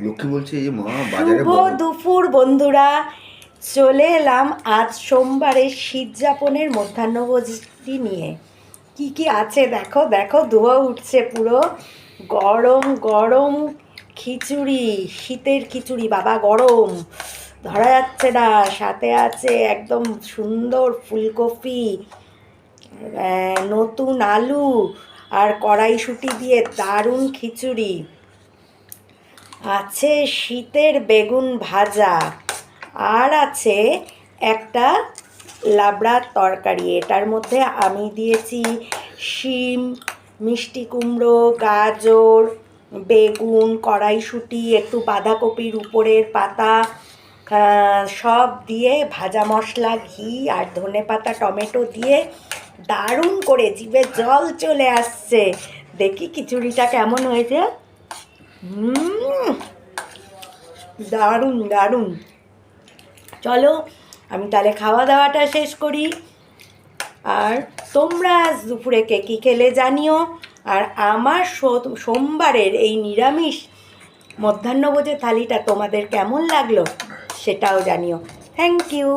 লক্ষ্মী বলছে এই মা বাজারে শুভ দুপুর বন্ধুরা, চলে এলাম আজ সোমবারের শীতযাপনের মধ্যাহ্নভোজটি নিয়ে। কি কি আছে দেখো দেখো, ধোয়া উঠছে পুরো। গরম গরম খিচুড়ি, শীতের খিচুড়ি, বাবা গরম ধরা যাচ্ছে না। সাথে আছে একদম সুন্দর ফুলকপি, নতুন আলু আর কড়াইশুঁটি দিয়ে দারুণ খিচুড়ি। আছে শীতের বেগুন ভাজা, আর আছে একটা লাবড়ার তরকারি। এটার মধ্যে আমি দিয়েছি শিম, মিষ্টি কুমড়ো, গাজর, বেগুন, কড়াইশুঁটি, একটু বাঁধাকপির উপরের পাতা, সব দিয়ে ভাজা মশলা, ঘি আর ধনেপাতা টমেটো দিয়ে দারুণ করে জিভে জল চলে আসছে। দেখি খিচুড়িটা কেমন হয়েছে। দারুণ দারুণ। চলো আমি তাহলে খাওয়া দাওয়াটা শেষ করি। আর তোমরা আজ দুপুরে কে কী খেলে জানিও। আর আমার সোমবারের এই নিরামিষ মধ্যাহ্নভোজের থালিটা তোমাদের কেমন লাগলো সেটাও জানিও। Thank you.